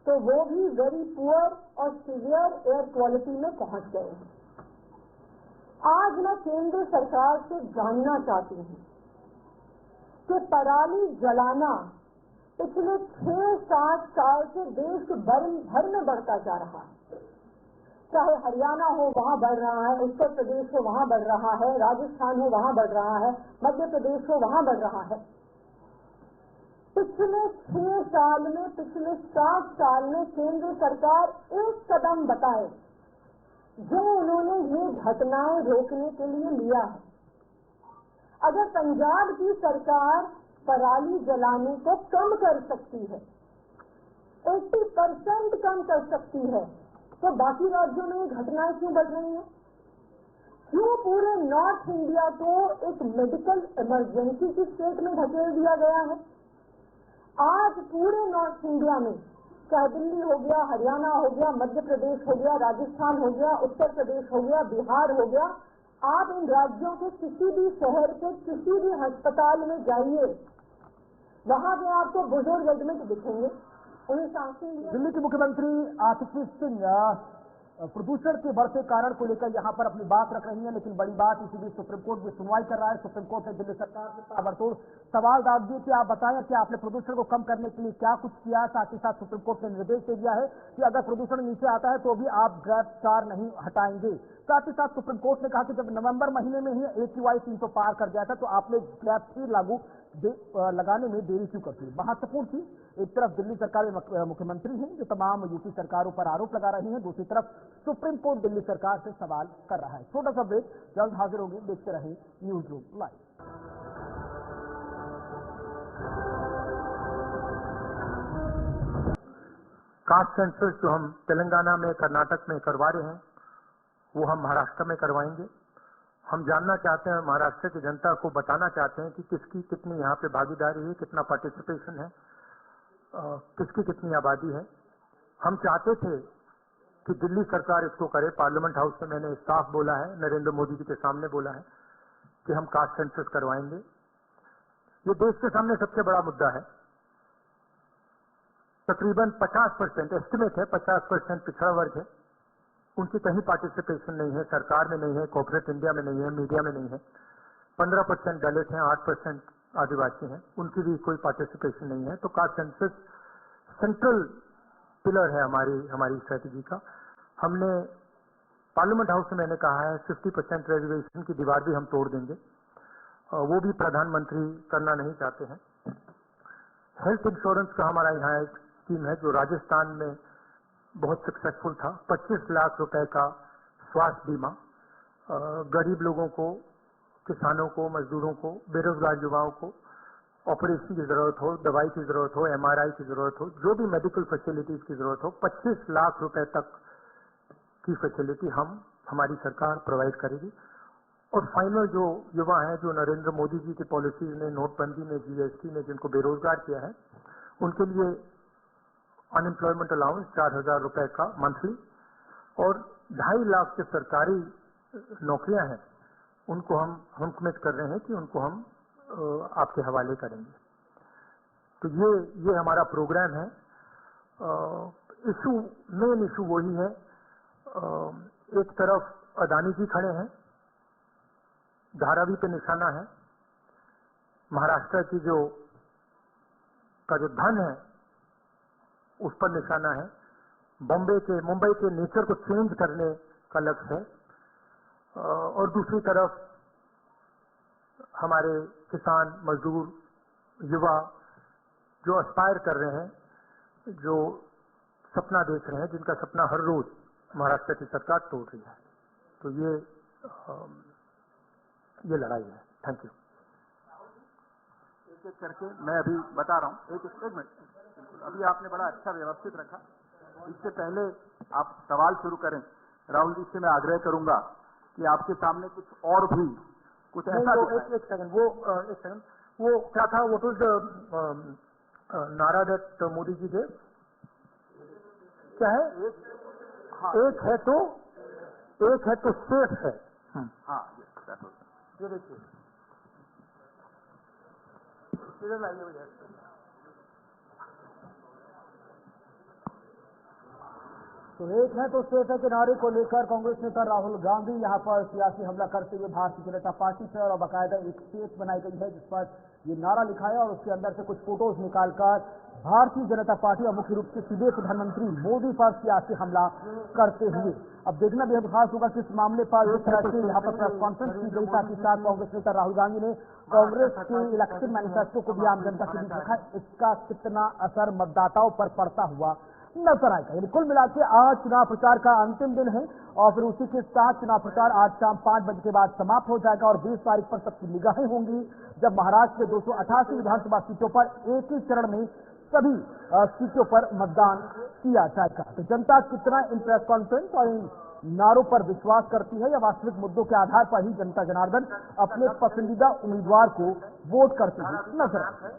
तो वो भी वेरी पुअर और सीवियर एयर क्वालिटी में पहुंच गए हैं। आज मैं केंद्र सरकार से जानना चाहती हूँ कि पराली जलाना पिछले 6-7 साल से देश भर में बढ़ता जा रहा है। चाहे हरियाणा हो वहाँ बढ़ रहा है, उत्तर प्रदेश हो वहाँ बढ़ रहा है, राजस्थान हो वहाँ बढ़ रहा है, मध्य प्रदेश हो वहाँ बढ़ रहा है। पिछले 6 साल में, पिछले 7 साल में केंद्र सरकार एक कदम बताए जो उन्होंने ये घटनाएं रोकने के लिए लिया है। अगर पंजाब की सरकार पराली जलाने को कम कर सकती है, 80% कम कर सकती है, तो बाकी राज्यों में ये घटनाएं क्यों बढ़ रही हैं? क्यों पूरे नॉर्थ इंडिया को एक मेडिकल इमरजेंसी की स्टेट में धकेल दिया गया है? आज पूरे नॉर्थ इंडिया में, चाहे दिल्ली हो गया, हरियाणा हो गया, मध्य प्रदेश हो गया, राजस्थान हो गया, उत्तर प्रदेश हो गया, बिहार हो गया, आप इन राज्यों के किसी भी शहर के किसी भी अस्पताल में जाइए, वहां पे आपको बुजुर्ग एडमिट दिखेंगे, उन्हें सांसें। दिल्ली के मुख्यमंत्री आतिशी सिंह प्रदूषण के बढ़ते कारण को लेकर यहां पर अपनी बात रख रही हैं, लेकिन बड़ी बात इसी बीच सुप्रीम कोर्ट भी सुनवाई कर रहा है। सुप्रीम कोर्ट ने दिल्ली सरकार से ताबड़तोड़ सवाल डाल दिए कि आप बताएं कि आपने प्रदूषण को कम करने के लिए क्या कुछ किया। साथ ही साथ सुप्रीम कोर्ट ने निर्देश दे दिया है कि अगर प्रदूषण नीचे आता है तो भी आप ड्राइव कार नहीं हटाएंगे। साथ ही साथ सुप्रीम कोर्ट ने कहा कि जब नवंबर महीने में ही AQI 300 पार कर गया था तो आपने स्लैब 3 लगाने में देरी क्यों करती है। महत्वपूर्ण थी, एक तरफ दिल्ली सरकार में मुख्यमंत्री हैं जो तमाम यूपी सरकारों पर आरोप लगा रही हैं, दूसरी तरफ सुप्रीम कोर्ट दिल्ली सरकार से सवाल कर रहा है। छोटा सा ब्रेक, जल्द हाजिर होंगे, देखते रहें news room live. Caste census जो हम तेलंगाना में, कर्नाटक में करवा रहे हैं वो हम महाराष्ट्र में करवाएंगे। हम जानना चाहते हैं, महाराष्ट्र की जनता को बताना चाहते हैं कि किसकी कितनी यहाँ पे भागीदारी है, कितना पार्टिसिपेशन है, किसकी कितनी आबादी है। हम चाहते थे कि दिल्ली सरकार इसको करे। पार्लियामेंट हाउस में मैंने साफ बोला है, नरेंद्र मोदी जी के सामने बोला है कि हम कास्ट सेंसस करवाएंगे। ये देश के सामने सबसे बड़ा मुद्दा है। तकरीबन 50% एस्टिमेट है, 50% पिछड़ा वर्ग है, उनकी कहीं पार्टिसिपेशन नहीं है, सरकार में नहीं है, कॉर्पोरेट इंडिया में नहीं है, मीडिया में नहीं है। 15% दलित हैं, 8% आदिवासी हैं, उनकी भी कोई पार्टिसिपेशन नहीं है। तो कास्ट सेंसस सेंट्रल पिलर है हमारी स्ट्रेटेजी का। हमने पार्लियामेंट हाउस में मैंने कहा है 50% रिजर्वेशन की दीवार भी हम तोड़ देंगे, वो भी प्रधानमंत्री करना नहीं चाहते हैं। हेल्थ इंश्योरेंस का हमारा यहाँ एक स्कीम है जो राजस्थान में बहुत सक्सेसफुल था। 25 लाख रुपए का स्वास्थ्य बीमा गरीब लोगों को, किसानों को, मजदूरों को, बेरोजगार युवाओं को ऑपरेशन की जरूरत हो, दवाई की जरूरत हो, MRI की जरूरत हो, जो भी मेडिकल फैसिलिटीज की जरूरत हो, 25 लाख रुपए तक की फैसिलिटी हमारी सरकार प्रोवाइड करेगी। और फाइनल जो युवा हैं, जो नरेंद्र मोदी जी की पॉलिसीज ने, नोटबंदी ने, GST ने जिनको बेरोजगार किया है, उनके लिए अनएम्प्लॉयमेंट अलाउंस 4,000 रुपए का मंथली, और 2.5 लाख के सरकारी नौकरियां हैं, उनको हम कमिट कर रहे हैं कि उनको हम आपके हवाले करेंगे। तो ये हमारा प्रोग्राम है। मेन इशू वही है, एक तरफ अदानी जी खड़े हैं, धारावी पे निशाना है, महाराष्ट्र की जो धन है उस पर निशाना है, मुंबई के नेचर को चेंज करने का लक्ष्य है, और दूसरी तरफ हमारे किसान, मजदूर, युवा जो अस्पायर कर रहे हैं, जो सपना देख रहे हैं, जिनका सपना हर रोज महाराष्ट्र की सरकार तोड़ रही है। तो ये लड़ाई है। Thank you. एक एक करके मैं अभी बता रहा हूँ। एक मिनट, अभी आपने बड़ा अच्छा व्यवस्थित रखा। इससे पहले आप सवाल शुरू करें, राहुल जी से मैं आग्रह करूंगा कि आपके सामने कुछ और भी कुछ ऐसा एक सेकंड, वो क्या था, व्हाट वाज द नारा दैट मोदी जी दे, क्या है? एक है तो सेफ है। हाँ, ये देखिए, इधर लाइए मुझे। तो एक है तो सेफ है के नारे को लेकर कांग्रेस नेता राहुल गांधी यहाँ पर सियासी हमला करते हुए भारतीय जनता पार्टी से और बाकायदा एक स्टेट बनाई गई है जिस पर ये नारा लिखा है और उसके अंदर से कुछ फोटोज निकालकर भारतीय जनता पार्टी और मुख्य रूप से सीधे प्रधानमंत्री मोदी पर सियासी हमला करते हुए अब देखना भी खास होगा कि इस मामले पर जिस तरह से यहाँ पर प्रेस कॉन्फ्रेंस की गई, साथ ही साथ कांग्रेस नेता राहुल गांधी ने कांग्रेस के इलेक्शन मैनिफेस्टो को भी आम जनता के बीच रखा, इसका कितना असर मतदाताओं पर पड़ता हुआ नजर आएगा। यानी कुल मिला के आज चुनाव प्रचार का अंतिम दिन है और फिर उसी के साथ चुनाव प्रचार आज शाम 5 बजे के बाद समाप्त हो जाएगा और 20 तारीख पर सबकी निगाहें होंगी जब महाराष्ट्र के 288 विधानसभा सीटों पर एक ही चरण में सभी सीटों पर मतदान किया जाएगा। तो जनता कितना इन प्रेस कॉन्फ्रेंस और इन नारों पर विश्वास करती है या वास्तविक मुद्दों के आधार पर ही जनता जनार्दन अपने पसंदीदा उम्मीदवार को वोट करते हुए नजर आते हैं।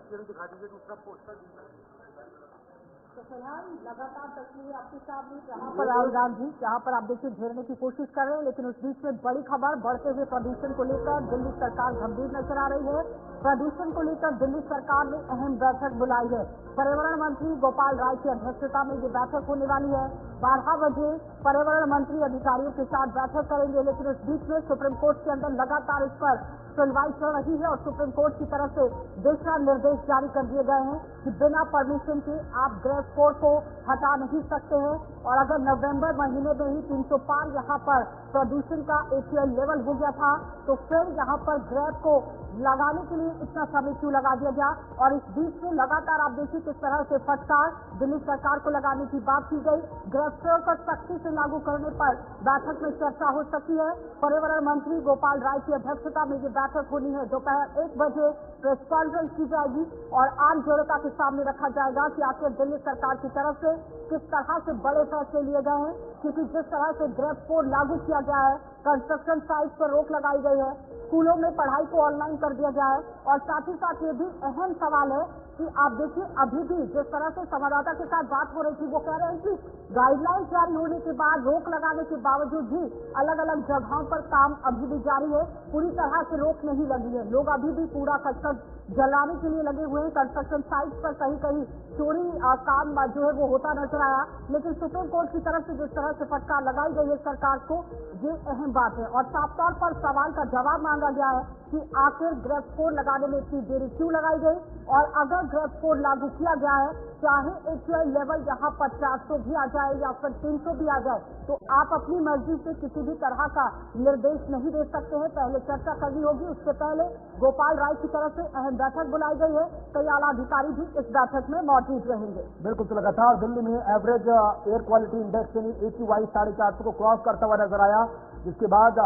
फिलहाल लगातार तस्वीरें आपके सामने जहां पर राहुल गांधी जहां पर आप देखिए घेरने की कोशिश कर रहे हैं, लेकिन उस बीच में बड़ी खबर बढ़ते हुए प्रदूषण को लेकर दिल्ली सरकार गंभीर नजर आ रही है। प्रदूषण को लेकर दिल्ली सरकार ने अहम बैठक बुलाई है। पर्यावरण मंत्री गोपाल राय की अध्यक्षता में ये बैठक होने वाली है। 12 बजे पर्यावरण मंत्री अधिकारियों के साथ बैठक करेंगे, लेकिन उस बीच में सुप्रीम कोर्ट के अंदर लगातार इस पर सुनवाई चल रही है और सुप्रीम कोर्ट की तरफ से दिशा निर्देश जारी कर दिए गए हैं कि बिना परमिशन के आप ग्रेड 4 को हटा नहीं सकते हैं और अगर नवंबर महीने में ही 305 यहाँ पर प्रदूषण का AQI लेवल हो गया था तो फिर यहाँ पर ग्रेड को लगाने के लिए इतना समय क्यों लगा दिया गया। और इस बीच में लगातार आप देखिए किस तरह से फटकार दिल्ली सरकार को लगाने की बात की गई। ग्रेड 4 को सख्ती से लागू करने पर बैठक में चर्चा हो सकती है। पर्यावरण मंत्री गोपाल राय की अध्यक्षता में ये बैठक होनी है। दोपहर 1 बजे प्रेस कॉन्फ्रेंस की जाएगी और आम जनता के सामने रखा जाएगा कि आखिर दिल्ली सरकार की तरफ से किस तरह से बड़े फैसले लिए गए हैं, क्योंकि जिस तरह से ग्रेड 4 लागू किया गया है, कंस्ट्रक्शन साइट पर रोक लगाई गई है, स्कूलों में पढ़ाई को ऑनलाइन कर दिया गया है और साथ ही साथ ये भी अहम सवाल है कि आप देखिए अभी भी जिस तरह से संवाददाता के साथ बात हो रही थी वो कह रहे हैं कि गाइडलाइंस जारी होने के बाद रोक लगाने के बावजूद भी अलग अलग जगहों पर काम अभी भी जारी है, पूरी तरह से रोक नहीं लगी है। लोग अभी भी कूड़ा करकट जलाने के लिए लगे हुए हैं। कंस्ट्रक्शन साइट पर कहीं कहीं चोरी काम जो है वो होता नजर आया, लेकिन सुप्रीम कोर्ट की तरफ से जिस तरह से फटकार लगाई गई है सरकार को, ये अहम बात है और साफ तौर पर सवाल का जवाब मांगा गया है कि आखिर ग्रेड 4 लगाने में इतनी देरी क्यों लगाई गई और अगर ग्रेड 4 लागू किया गया है, चाहे AQI लेवल यहाँ पर 400 भी आ जाए या फिर 300 भी आ जाए, तो आप अपनी मर्जी से किसी भी तरह का निर्देश नहीं दे सकते हैं। पहले चर्चा करनी होगी, उससे पहले गोपाल राय की तरफ से अहम बैठक बुलाई गई है। कई आला अधिकारी भी इस बैठक में मौजूद रहेंगे। बिल्कुल, तो लगातार दिल्ली में एवरेज एयर क्वालिटी इंडेक्स यानी AQI 450 को क्रॉस करता हुआ नजर आया, जिसके बाद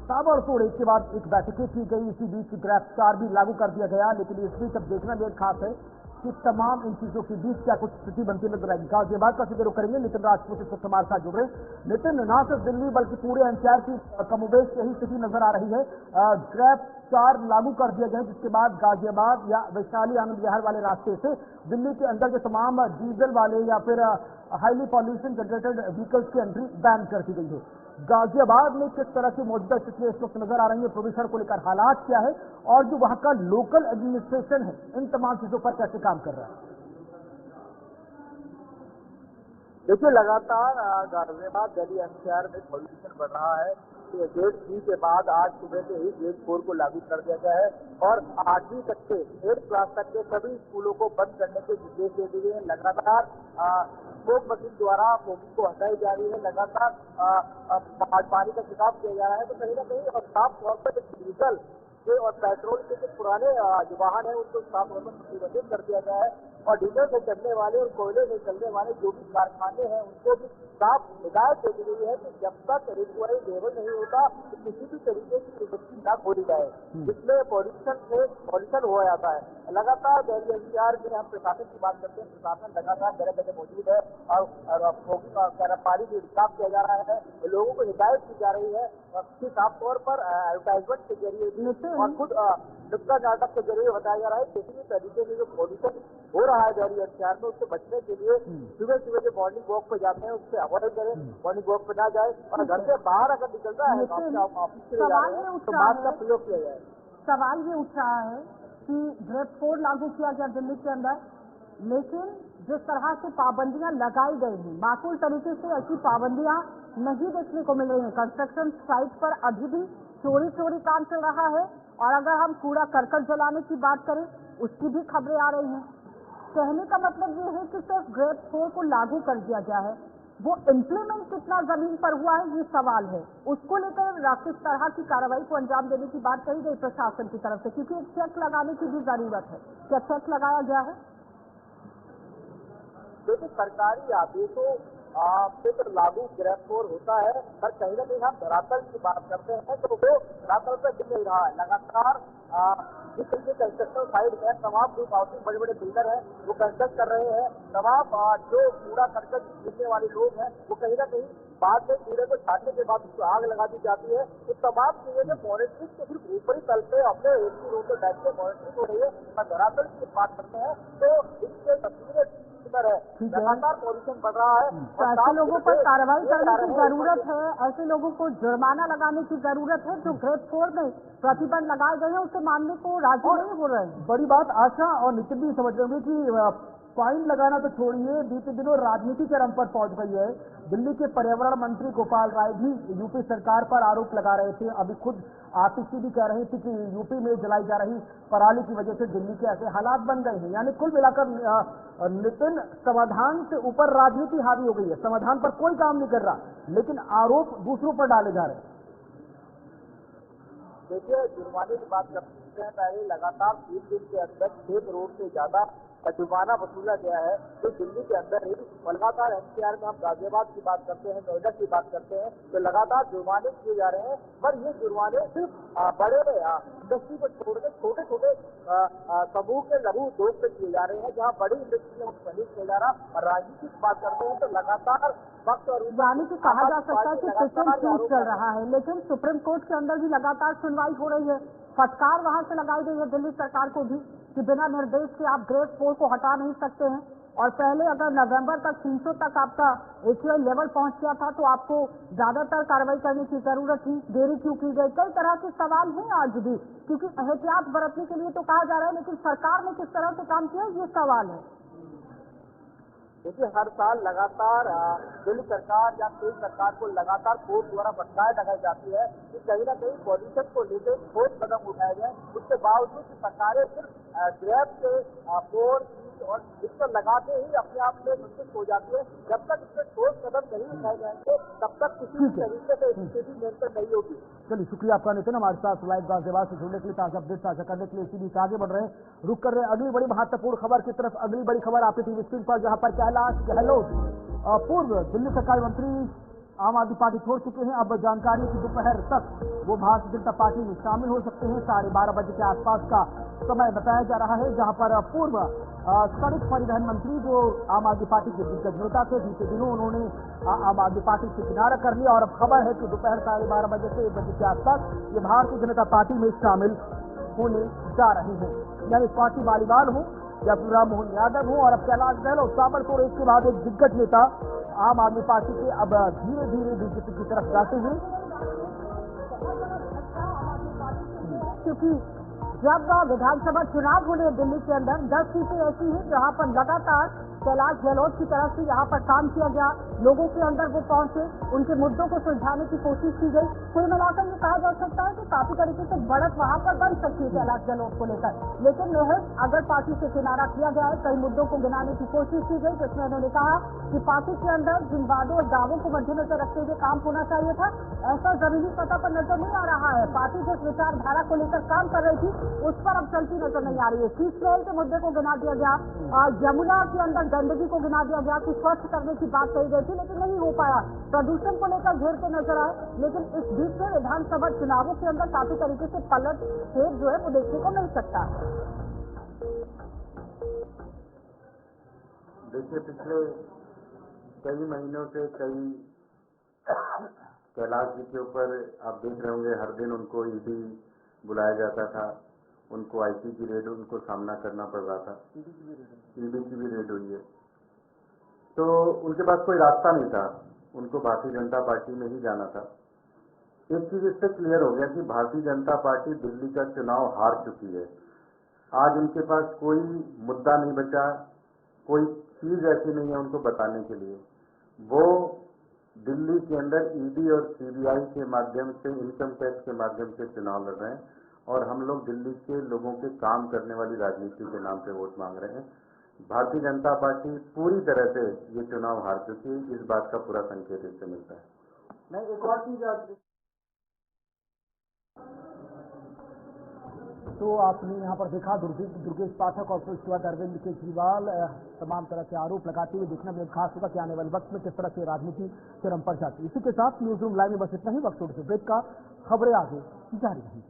ताबड़तोड़ इसके बाद एक बैठकें की गई। इसी बीच ग्रेड 4 भी लागू कर दिया गया, लेकिन इस बीच अब देखना भी खास है कि तमाम इन चीजों के बीच क्या कुछ स्थिति बनती नजर आएगी। गाजियाबाद का सीधे रुख करेंगे, नितिन राजपूत इस वक्त हमारे साथ जुड़ रहे हैं। नितिन, न सिर्फ दिल्ली बल्कि पूरे NCR की कमोबेश यही स्थिति नजर आ रही है। ग्रेड 4 लागू कर दिया गया, जिसके बाद गाजियाबाद या वैशाली आनंद विहार वाले रास्ते से दिल्ली के अंदर के तमाम डीजल वाले या फिर हाईली पॉल्यूशन जनरेटेड व्हीकल्स की एंट्री बैन कर दी गई है। गाजियाबाद में किस तरह की मौजूदा स्थिति इस वक्त नजर आ रही है, प्रदूषण को लेकर हालात क्या है और जो वहां का लोकल एडमिनिस्ट्रेशन है इन तमाम चीजों पर कैसे काम कर रहा है? देखिए, लगातार गाजियाबाद दिल्ली NCR में पॉल्यूशन बढ़ रहा है। ग्रेड 3 के बाद आज सुबह से ही ग्रेड 4 को लागू कर दिया गया है और 8वीं तक के 8th क्लास तक के सभी स्कूलों को बंद करने के निर्देश दे दिए गए हैं। लगातार स्मोक मशीन द्वारा स्मोकिंग को हटाई जा रही है, लगातार पानी का छिड़काव किया जा रहा है। तो कहीं ना कहीं और साफ तौर पर डीजल के और पेट्रोल के जो पुराने जो वाहन है उनको साफ तौर पर प्रतिबंधित कर दिया गया है और डीजल से चलने वाले और कोयले से चलने वाले जो भी कारखाने हैं उनको भी साफ हिदायत दे दी गई है कि जब तक रिक्वायर्ड लेवल नहीं होता तो किसी भी तरीके की इंडस्ट्री न खोली जाए, जिसमें पॉल्यूशन हो जाता है। लगातार दिल्ली NCR में हम प्रशासन की बात करते हैं, प्रशासन लगातार जगह जगह मौजूद है और पानी भी साफ किया जा रहा है, लोगों को हिदायत की जा रही है कि साफ तौर पर एडवर्टाइजमेंट के जरिए और खुद नुक्ता नाटक के जरिए बताया जा रहा है किसी भी तरीके से जो पॉल्यूशन हो रहा है दिल्ली NCR में उससे बचने के लिए सुबह सुबह जो मॉर्निंग वॉक पे जाते हैं उससे अवॉइड करें, मॉर्निंग वॉक पे ना जाए और घर से बाहर अगर निकलता है ऑफिस के लिए जा रहे हैं तो मास्क का प्रयोग किया जाए। सवाल ये उठ रहा है कि ग्रेड 4 लागू किया गया दिल्ली के अंदर, लेकिन जिस तरह से पाबंदियां लगाई गई हैं, माकूल तरीके से ऐसी पाबंदियां नहीं देखने को मिल रही हैं। कंस्ट्रक्शन साइट पर अभी भी चोरी काम चल रहा है, और अगर हम कूड़ा करकट जलाने की बात करें, उसकी भी खबरें आ रही हैं। कहने का मतलब ये है कि सिर्फ ग्रेड 4 को लागू कर दिया गया है, वो इम्प्लीमेंट कितना जमीन पर हुआ है ये सवाल है। उसको लेकर किस तरह की कार्रवाई को अंजाम देने की बात कही गई प्रशासन की तरफ से, क्योंकि एक चेक लगाने की भी जरूरत है। क्या चेक लगाया गया है? देखिए, सरकारी आदेशों से तो लागू ग्रेड 4 होता है, पर कहीं ना कहीं हम धरातल की बात करते हैं तो वो धरातल पर दिख नहीं रहा है। लगातार जिस तरीके कंस्ट्रक्शन साइड में तमाम जो हाउसिंग बड़े बड़े बिल्डर हैं वो कंस्ट्रक्ट कर रहे हैं, तमाम जो कूड़ा करकट गिरने वाले लोग हैं वो कहीं ना कहीं बाद में कूड़े को छाटने के बाद उसको आग लगा दी जाती है। तो तमाम चीजें जो मॉनिटरिंग तो सिर्फ ऊपरी तल पे अपने एसी रूम में बैठ के मॉनिटरिंग हो रही है, पर धरातल की बात करते हैं तो इससे तस्वीरें है, लगातार पॉल्यूशन बढ़ रहा है। तो ऐसे लोगों पर कार्रवाई करने की जरूरत है, ऐसे लोगों को जुर्माना लगाने की जरूरत है। जो ग्रेड 4 में प्रतिबंध लगाए गए हैं उसे मानने को राजी नहीं हो रहे हैं। बड़ी बात आशा और नितिन भी समझ रहे होंगे कि फाइन लगाना तो छोड़िए, बीते दिनों राजनीति चरम पर पहुंच गई है। दिल्ली के पर्यावरण मंत्री गोपाल राय भी यूपी सरकार पर आरोप लगा रहे थे। अभी खुद आतिशी भी कह रही थी कि यूपी में जलाई जा रही पराली की वजह से दिल्ली के ऐसे हालात बन गए हैं। यानी कुल मिलाकर नितिन, समाधान से ऊपर राजनीति हावी हो गई है। समाधान पर कोई काम नहीं कर रहा, लेकिन आरोप दूसरों पर डाले जा रहे हैं। देखिए, जुर्माने की बात करते हैं, पहले लगातार 3 दिन के अंदर 6 करोड़ से ज्यादा जुर्माना वसूला गया है। तो दिल्ली के अंदर ही लगातार एनसीआर में हम गाजियाबाद की बात करते हैं, नोएडा की बात करते हैं, तो लगातार जुर्माने किए जा रहे हैं। पर ये जुर्माने सिर्फ बड़े इंडस्ट्री को छोड़कर छोटे छोटे समूह के लघु उद्योग पे किए जा रहे हैं, जहाँ बड़ी इंडस्ट्री में नहीं किया जा रहा। और राजनीति की बात करते हैं तो लगातार वक्त और यानी कि कहा जा सकता है कि पिछले केस चल रहा है, लेकिन सुप्रीम कोर्ट के अंदर भी लगातार सुनवाई हो रही है। फटकार वहां से लगाई गई है दिल्ली सरकार को भी कि बिना निर्देश के आप ग्रेड 4 को हटा नहीं सकते हैं। और पहले अगर नवंबर तक 300 तक आपका AQI लेवल पहुंच गया था तो आपको ज्यादातर कार्रवाई करने की जरूरत थी, देरी क्यों की गई? कई तरह के सवाल हैं आज भी, क्योंकि एहतियात बरतने के लिए तो कहा जा रहा है, लेकिन सरकार ने किस तरह से काम किया ये सवाल है। देखिए, हर साल लगातार दिल्ली सरकार या केंद्र सरकार को लगातार कोर्ट द्वारा फटकार लगाई जाती है कि कहीं ना कहीं पॉल्यूशन को लेकर ठोस कदम उठाए गए। उसके बावजूद सरकारें सिर्फ ग्रेड के 4 और इस पर लगाते ही अपने आप में संतुष्ट हो जाती है। जब तक इसमें ठोस कदम नहीं उठाए जाएंगे तब तक किसी भी तरीके से स्थिति नियंत्रण नहीं होगी। चलिए, शुक्रिया आपका नितिन, हमारे साथ लाइव गाजियाबाद से जुड़ने के लिए, ताजा अपडेट साझा करने के लिए। इसी बीच आगे बढ़ रहे हैं, रुक कर रहे हैं अगली बड़ी महत्वपूर्ण खबर की तरफ। अगली बड़ी खबर आपकी टीवी स्क्रीन पर, जहां पर कैलाश गहलोत पूर्व दिल्ली सरकारी मंत्री आम आदमी पार्टी छोड़ चुके हैं। अब जानकारी की दोपहर तक वो भारतीय जनता पार्टी में शामिल हो सकते हैं। 12:30 बजे के आसपास का समय बताया जा रहा है, जहां पर पूर्व सड़क परिवहन मंत्री जो आम आदमी पार्टी के दिग्गज नेता थे, बीते दिनों उन्होंने आम आदमी पार्टी से किनारा कर लिया। और अब खबर है कि दोपहर 12:30 बजे से 1 बजे के आसपास ये भारतीय जनता पार्टी में शामिल होने जा रहे हैं। यानी पार्टी वालीवाल हो या फिर राम मोहन यादव हो, और अब कैलाश गहलोत ताबड़तोड़ एक के बाद एक दिग्गज नेता आम आदमी पार्टी के अब धीरे धीरे बीजेपी की तरफ जाते हैं। क्योंकि जब विधानसभा चुनाव होने दिल्ली के अंदर 10 सीटें ऐसी हैं जहां पर लगातार कैलाश गहलोत की तरफ से यहाँ पर काम किया गया, लोगों के अंदर वो पहुंचे, उनके मुद्दों को सुलझाने की कोशिश की गई। कुल मिलाकर ये कहा जा सकता है कि काफी तरीके से बढ़त वहां पर बन सकती है कैलाश गहलोत को लेकर। लेकिन महज अगर पार्टी से किनारा किया गया है, कई मुद्दों को गिनाने की कोशिश की गई, जिसमें उन्होंने कहा कि पार्टी के अंदर जिन वादों और दावों को मद्देनजर रखते हुए काम होना चाहिए था, ऐसा जमीनी सतह पर नजर नहीं आ रहा है। पार्टी जिस विचारधारा को लेकर काम कर रही थी उस पर अब चलती नजर नहीं आ रही है। सीसीएल के मुद्दे को गिना दिया गया, यमुना के अंदर गंदगी को गिना दिया गया कि स्वच्छ करने की बात कही गई थी, लेकिन नहीं हो पाया। प्रदूषण को लेकर घेरते नजर आए, लेकिन इस बीच में विधानसभा चुनावों के अंदर काफी तरीके से पलट फेर जो है वो देखने को मिल सकता है। देखिए, पिछले कई महीनों से कैलाश जी के ऊपर आप देख रहे होंगे, हर दिन उनको ईडी बुलाया जाता था, उनको आईटी की रेड उनको सामना करना पड़ रहा था, ईडी की भी रेड हुई है। तो उनके पास कोई रास्ता नहीं था, उनको भारतीय जनता पार्टी में ही जाना था। एक चीज इससे क्लियर हो गया कि भारतीय जनता पार्टी दिल्ली का चुनाव हार चुकी है। आज उनके पास कोई मुद्दा नहीं बचा कोई चीज ऐसी नहीं है उनको बताने के लिए। वो दिल्ली के अंदर ईडी और सीबीआई के माध्यम से, इनकम टैक्स के माध्यम से चुनाव लड़ रहे हैं और हम लोग दिल्ली के लोगों के काम करने वाली राजनीति के नाम पे वोट मांग रहे हैं। भारतीय जनता पार्टी पूरी तरह से ये चुनाव हार चुकी है, इस बात का पूरा संकेत इससे मिलता है। मैं एक और चीज आज तो आपने यहाँ पर देखा दुर्गेश पाठक और फिर उसके बाद अरविंद केजरीवाल तमाम तरह के आरोप लगाते हुए देखना भी खास होगा कि आने वाले वक्त में किस तरह से राजनीति चरम पर जाती है। इसी के साथ न्यूज रूम लाइव में बस इतना ही। वक्त छोटे से ब्रेक का, खबरें आगे जारी रहेंगी।